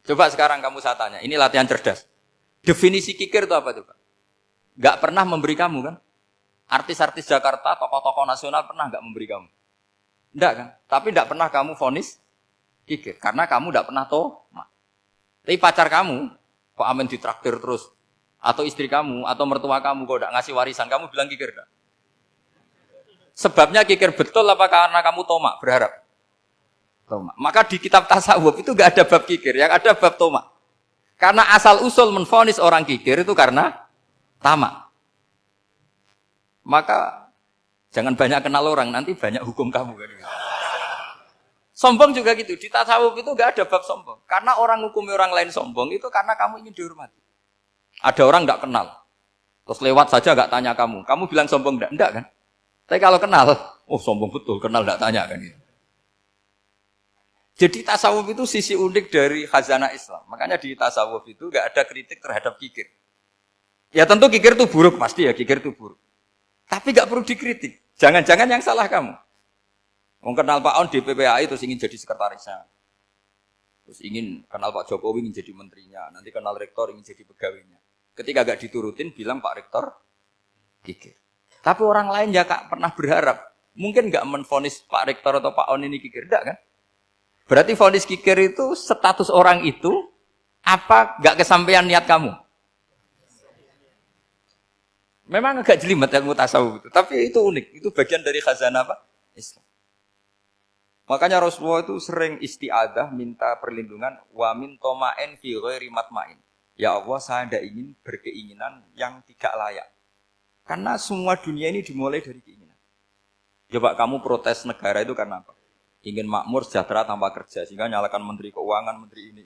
Coba sekarang kamu saya tanya, ini latihan cerdas. Definisi kikir itu apa tuh, Pak? Gak pernah memberi kamu kan? Artis-artis Jakarta, tokoh-tokoh nasional pernah gak memberi kamu? Enggak kan? Tapi enggak pernah kamu vonis kikir. Karena kamu enggak pernah tomak. Tapi pacar kamu, kok amin ditraktir terus. Atau istri kamu, atau mertua kamu, kok enggak ngasih warisan, kamu bilang kikir enggak? Sebabnya kikir betul apa karena kamu tomak, berharap? Tomak. Maka di kitab tasawuf itu enggak ada bab kikir, yang ada bab tomak. Karena asal usul menvonis orang kikir itu karena tamak. Maka jangan banyak kenal orang, nanti banyak hukum kamu kan. Sombong juga gitu, di tasawuf itu enggak ada bab sombong. Karena orang hukumi orang lain sombong itu karena kamu ingin dihormati. Ada orang enggak kenal, terus lewat saja enggak tanya kamu bilang sombong enggak? Enggak kan? Tapi kalau kenal, oh sombong betul, kenal enggak tanya kan. Jadi tasawuf itu sisi unik dari khazanah Islam. Makanya di tasawuf itu enggak ada kritik terhadap kikir. Ya tentu kikir itu buruk, pasti ya kikir itu buruk. Tapi enggak perlu dikritik. Jangan-jangan yang salah kamu. Mau kenal Pak On di PPAI terus ingin jadi sekretarisnya. Terus ingin kenal Pak Jokowi ingin jadi menterinya. Nanti kenal rektor ingin jadi pegawainya. Ketika enggak diturutin bilang Pak Rektor kikir. Tapi orang lain ya Kak pernah berharap. Mungkin enggak menvonis Pak Rektor atau Pak On ini kikir. Enggak kan? Berarti vonis kikir itu status orang itu apa enggak kesampaian niat kamu? Memang agak jelimet ilmu tasawuf itu, tapi itu unik. Itu bagian dari khazanah apa? Islam. Makanya Rasulullah itu sering isti'adah minta perlindungan wa min toma'in fi ghairi matma'in. Ya Allah, saya tidak ingin berkeinginan yang tidak layak. Karena semua dunia ini dimulai dari keinginan. Coba kamu protes negara itu karena apa? Ingin makmur, sejahtera tanpa kerja, sehingga nyalakan menteri keuangan, menteri ini.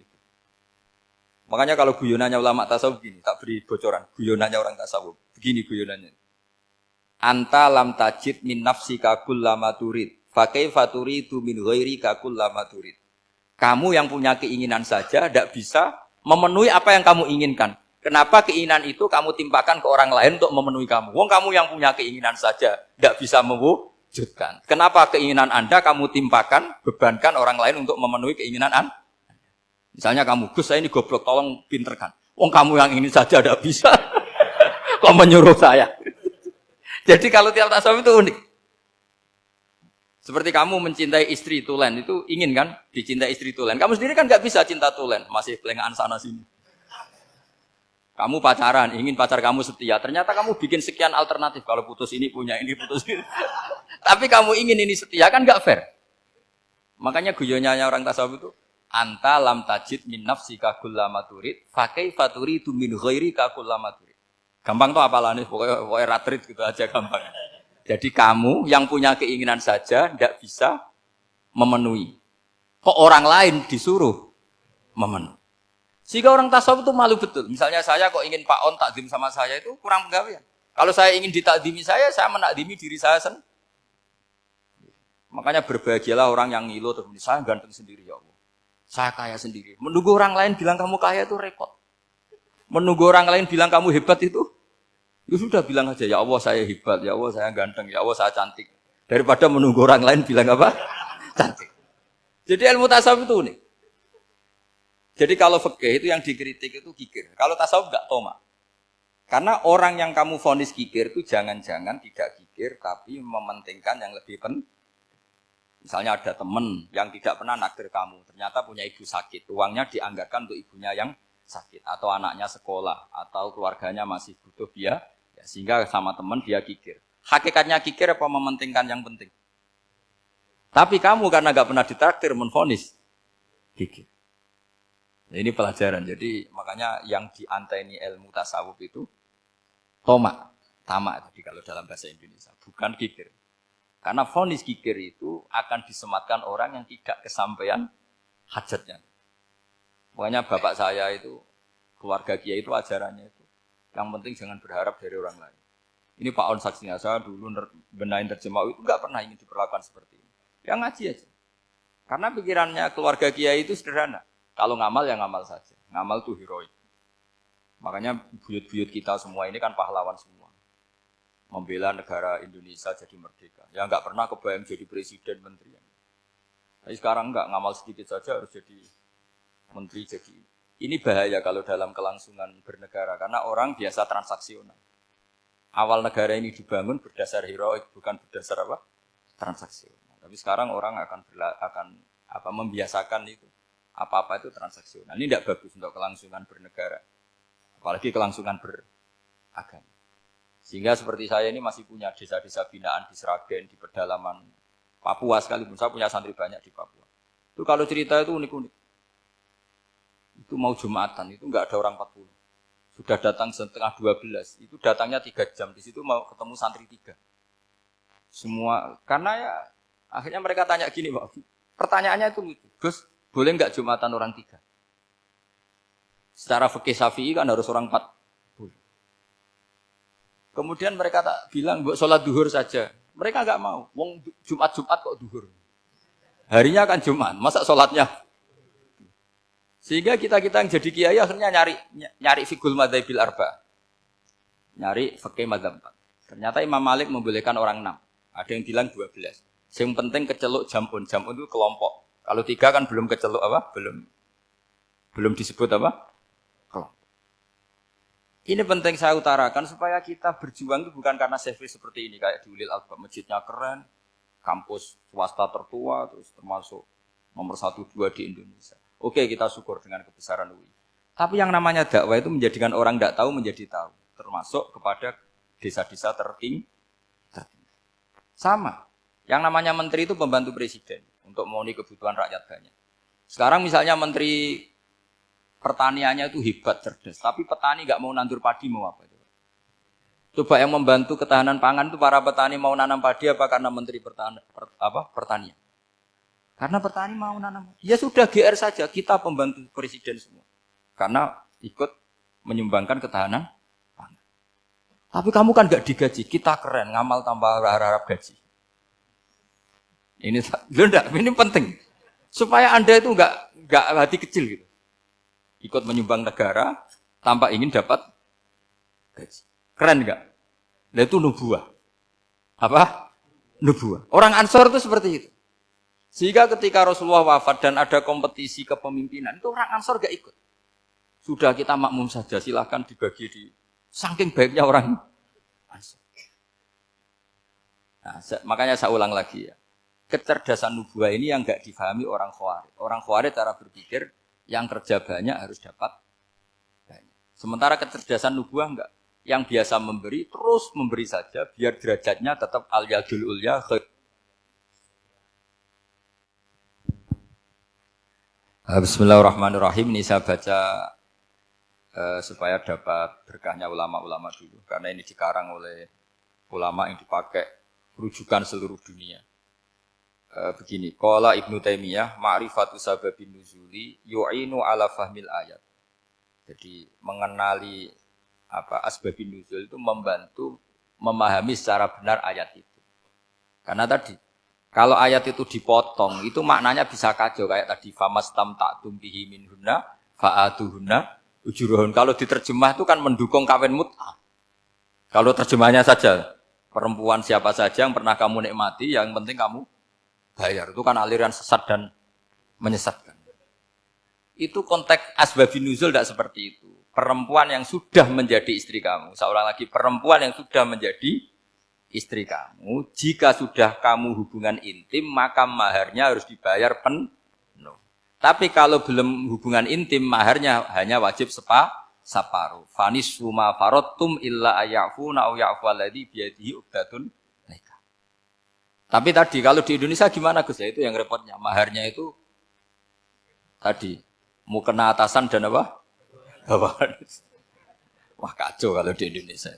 Makanya kalau guyonannya ulama tasawuf begini, tak beri bocoran. Guyonannya orang tasawuf. Begini guyonannya. Anta lam tajid min nafsika kullama turid. Fa kaifa turidu min ghairika kullama turid. Kamu yang punya keinginan saja tidak bisa memenuhi apa yang kamu inginkan. Kenapa keinginan itu kamu timpakan ke orang lain untuk memenuhi kamu? Wong kamu yang punya keinginan saja tidak bisa mewujudkan. Kenapa keinginan Anda kamu timpakan, bebankan orang lain untuk memenuhi keinginan Anda? Misalnya kamu, Gus saya ini goblok, tolong pinterkan. Wong kamu yang ini saja tidak bisa. Kok menyuruh saya? Jadi kalau tiap tasawuf itu unik. Seperti kamu mencintai istri tulen, itu ingin kan dicintai istri tulen. Kamu sendiri kan nggak bisa cinta tulen, masih pelengahan sana sini. Kamu pacaran, ingin pacar kamu setia. Ternyata kamu bikin sekian alternatif. Kalau putus ini punya ini, putus ini. Tapi kamu ingin ini setia, kan nggak fair. Makanya guyonanya orang tasawuf itu, anta lam tajid min nafsika kullama turid, fa kaifa turidu min ghairika kullama turid. Gampang tuh apalane, pokoknya ratrit gitu aja gampang. Jadi kamu yang punya keinginan saja tidak bisa memenuhi. Kok orang lain disuruh memenuhi. Sehingga orang tasawuf itu malu betul. Misalnya saya kok ingin Pak On takdim sama saya itu kurang penggawean. Kalau saya ingin ditakdimi saya menakdimi diri saya sendiri. Makanya berbahagialah orang yang ngilu terus saya ganteng sendiri ya Allah. Saya kaya sendiri. Menunggu orang lain bilang kamu kaya itu repot. Menunggu orang lain bilang kamu hebat itu, ya sudah bilang aja, ya Allah saya hebat, ya Allah saya ganteng, ya Allah saya cantik. Daripada menunggu orang lain bilang apa? Cantik. Jadi ilmu tasawuf itu unik. Jadi kalau fikih itu yang dikritik itu kikir. Kalau tasawuf enggak toma. Karena orang yang kamu vonis kikir itu jangan-jangan tidak kikir, tapi mementingkan yang lebih penting. Misalnya ada teman yang tidak pernah nakdir kamu, ternyata punya ibu sakit, uangnya dianggarkan untuk ibunya yang sakit, atau anaknya sekolah, atau keluarganya masih butuh biaya, ya, sehingga sama teman dia kikir. Hakikatnya kikir apa mementingkan yang penting? Tapi kamu karena gak pernah ditraktir menvonis kikir. Nah, ini pelajaran. Jadi makanya yang dianteni ilmu tasawuf itu tomak, tamak tadi kalau dalam bahasa Indonesia, bukan kikir. Karena vonis kikir itu akan disematkan orang yang tidak kesampaian hajatnya. Makanya bapak saya itu, keluarga kiai itu ajarannya itu. Yang penting jangan berharap dari orang lain. Ini Pak On saksinya, saya dulu benahin terjemah itu enggak pernah ingin diperlakukan seperti ini. Ya ngaji aja. Karena pikirannya keluarga kiai itu sederhana. Kalau ngamal ya ngamal saja. Ngamal itu heroik. Makanya buyut-buyut kita semua ini kan pahlawan semua. Membela negara Indonesia jadi merdeka. Ya enggak pernah kebayang jadi presiden, menteri. Tapi sekarang enggak, ngamal sedikit saja harus jadi menteri jadi. Ini bahaya kalau dalam kelangsungan bernegara karena orang biasa transaksional. Awal negara ini dibangun berdasar heroik bukan berdasar apa? Transaksional. Tapi sekarang orang akan membiasakan itu. Apa-apa itu transaksional. Ini tidak bagus untuk kelangsungan bernegara. Apalagi kelangsungan beragama. Sehingga seperti saya ini masih punya desa-desa binaan di Sragen, di pedalaman Papua sekalipun. Saya punya santri banyak di Papua. Itu kalau cerita itu unik-unik. Itu mau Jumatan, itu enggak ada orang 40. Sudah datang setengah 12, itu datangnya 3 jam. Di situ mau ketemu santri 3. Semua, karena ya akhirnya mereka tanya gini, Pak. Pertanyaannya itu lucu. Gus, boleh enggak Jumatan orang 3? Secara fikih Syafi'i kan harus orang 4. Boleh. Kemudian mereka tak bilang, buat sholat duhur saja. Mereka enggak mau. Wong Jumat kok duhur. Harinya kan Jumat, masa sholatnya? Sehingga kita yang jadi kiai akhirnya nyari fikul madzhabil arba. Nyari fikih madzhab 4. Ternyata Imam Malik membolehkan orang 6. Ada yang bilang 12. Yang penting keceluk jamun. Jamun itu kelompok. Kalau 3 kan belum keceluk apa? Belum disebut apa? Kelompok. Ini penting saya utarakan supaya kita berjuang itu bukan karena service seperti ini kayak di Ulil Albab, masjidnya keren, kampus swasta tertua, terus termasuk nomor 1, 2 di Indonesia. Oke, kita syukur dengan kebesaran UI. Tapi yang namanya dakwah itu menjadikan orang tidak tahu menjadi tahu, termasuk kepada desa-desa tertinggi. Sama. Yang namanya menteri itu pembantu presiden untuk memenuhi kebutuhan rakyat banyak. Sekarang misalnya menteri pertaniannya itu hebat, cerdas, tapi petani nggak mau nandur padi, mau apa? Coba yang membantu ketahanan pangan itu para petani mau nanam padi apa karena menteri pertanian? Karena petani mau nanam. Ya sudah GR saja, kita pembantu presiden semua. Karena ikut menyumbangkan ketahanan pangan. Tapi kamu kan nggak digaji, kita keren, ngamal tanpa harap gaji. Ini penting. Supaya Anda itu nggak hati kecil gitu. Ikut menyumbang negara tanpa ingin dapat gaji. Keren nggak? Nah itu nubuah. Apa? Nubuah. Orang Ansor itu seperti itu. Sehingga ketika Rasulullah wafat dan ada kompetisi kepemimpinan, itu orang Ansor gak ikut. Sudah kita makmum saja, silahkan dibagi di saking baiknya orang Ansor. Nah, makanya saya ulang lagi ya. Kecerdasan nubuah ini yang gak difahami orang Khawarij. Orang Khawarij cara berpikir yang kerja banyak harus dapat banyak. Sementara kecerdasan nubuah enggak. Yang biasa memberi terus memberi saja biar derajatnya tetap al-yadul ulya. Bismillahirrahmanirrahim. Ini saya baca supaya dapat berkahnya ulama-ulama dulu. Karena ini dikarang oleh ulama yang dipakai rujukan seluruh dunia. Begini, qala Ibnu Taimiyah, ma'rifatu sababin nuzuli yu'inu ala fahmil ayat. Jadi mengenali asbabin nuzul itu membantu memahami secara benar ayat itu. Karena tadi kalau ayat itu dipotong, itu maknanya bisa kacau. Kayak tadi, famastam ta'tum bihi minhunna fa'atuhunna ujuruhun. Kalau diterjemah itu kan mendukung kawin mut'ah. Kalau terjemahnya saja, perempuan siapa saja yang pernah kamu nikmati, yang penting kamu bayar. Itu kan aliran sesat dan menyesatkan. Itu konteks asbabin nuzul tidak seperti itu. Perempuan yang sudah menjadi istri kamu. Seorang lagi, perempuan yang sudah menjadi istri kamu, jika sudah kamu hubungan intim, maka maharnya harus dibayar penuh. Tapi kalau belum hubungan intim, maharnya hanya wajib separuh. Fanis suma farotum illa ayafuna au ya'fualladzi biyadihi uqdatun nikah. Tapi tadi kalau di Indonesia gimana Gus? Ya itu yang repotnya. Maharnya itu tadi mau kena atasan dan apa? Bawahan. Wah kacau kalau di Indonesia.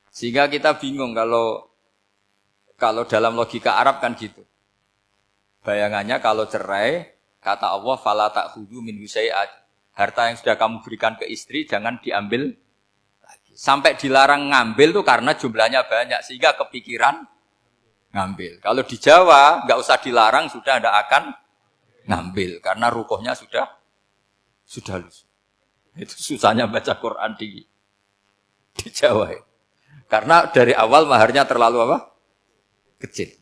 Sehingga kita bingung kalau dalam logika Arab kan gitu. Bayangannya kalau cerai, kata Allah, fala ta'khudhu min syai'at. Harta yang sudah kamu berikan ke istri jangan diambil lagi. Sampai dilarang ngambil tuh karena jumlahnya banyak sehingga kepikiran ngambil. Kalau di Jawa enggak usah dilarang sudah tidak akan ngambil karena rukuhnya sudah lusuh. Itu susahnya baca Quran di Jawa. Karena dari awal maharnya terlalu apa? Kecil.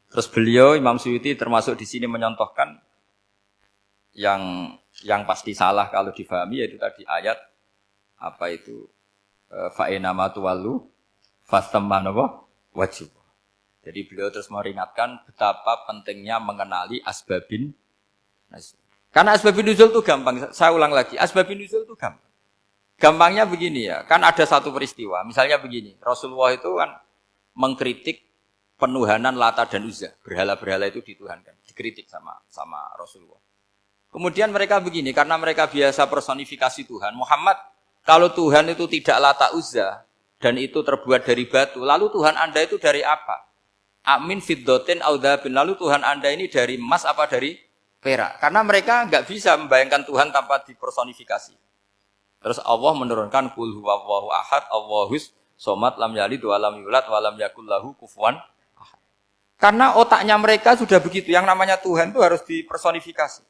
Terus beliau Imam Suyuti termasuk di sini menyontohkan yang pasti salah kalau difahami yaitu tadi ayat apa itu fa'ina matuwalu fastamman apa wajib. Jadi beliau terus meringatkan betapa pentingnya mengenali asbabin nuzul. Karena asbabun nuzul itu gampang. Saya ulang lagi, asbabun nuzul itu gampang. Gampangnya begini ya, kan ada satu peristiwa. Misalnya begini, Rasulullah itu kan mengkritik penuhanan Lata dan Uzza. Berhala-berhala itu dituhankan, dikritik sama Rasulullah. Kemudian mereka begini, karena mereka biasa personifikasi Tuhan. Muhammad, kalau Tuhan itu tidak Lata Uzza dan itu terbuat dari batu, lalu Tuhan Anda itu dari apa? Amin fiddotin audabin, lalu Tuhan Anda ini dari emas apa dari perak? Karena mereka nggak bisa membayangkan Tuhan tanpa dipersonifikasi. Terus Allah menurunkan qul huwallahu ahad, Allahus somad, lam yalid wa lam yulad wa lam yakul lahu kufuwan ahad. Karena otaknya mereka sudah begitu, yang namanya Tuhan itu harus dipersonifikasi.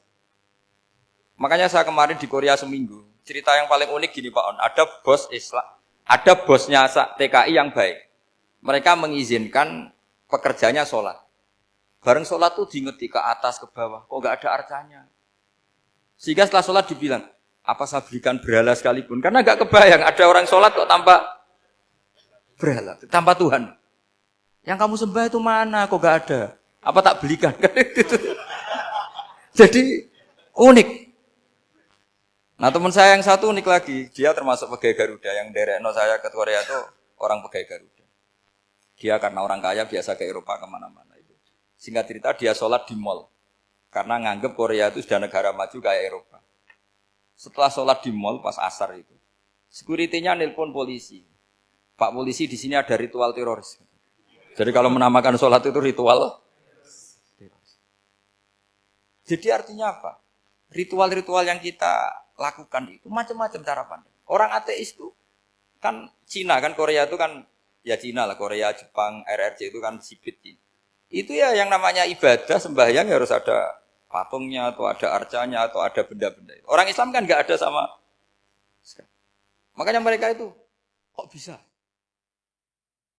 Makanya saya kemarin di Korea seminggu, cerita yang paling unik gini Pak On, ada bos Islam, ada bosnya TKI yang baik. Mereka mengizinkan pekerjanya sholat. Bareng sholat tuh diingeti ke atas, ke bawah. Kok nggak ada arcanya? Sehingga setelah sholat dibilang, apa saya berikan berhala sekalipun? Karena nggak kebayang ada orang sholat kok tanpa berhala, tanpa Tuhan. Yang kamu sembah itu mana? Kok nggak ada? Apa tak belikan? Jadi unik. Nah teman saya yang satu unik lagi. Dia termasuk pegawai Garuda. Yang derekno saya ke Korea itu orang pegawai Garuda. Dia karena orang kaya biasa ke Eropa kemana-mana itu. Singkat cerita dia sholat di mall. Karena nganggep Korea itu sudah negara maju kayak Eropa. Setelah sholat di mall pas asar itu, security-nya nelpon polisi. Pak polisi di sini ada ritual teroris. Jadi kalau menamakan sholat itu ritual teroris. Jadi artinya apa? Ritual-ritual yang kita lakukan itu macam-macam cara pandang. Orang ateis itu kan Cina kan Korea itu kan ya Cina lah, Korea, Jepang, RRC itu kan sipit. Itu ya yang namanya ibadah, sembahyang harus ada patungnya, atau ada arcanya, atau ada benda-benda. Orang Islam kan nggak ada sama sekali. Makanya mereka itu, kok bisa?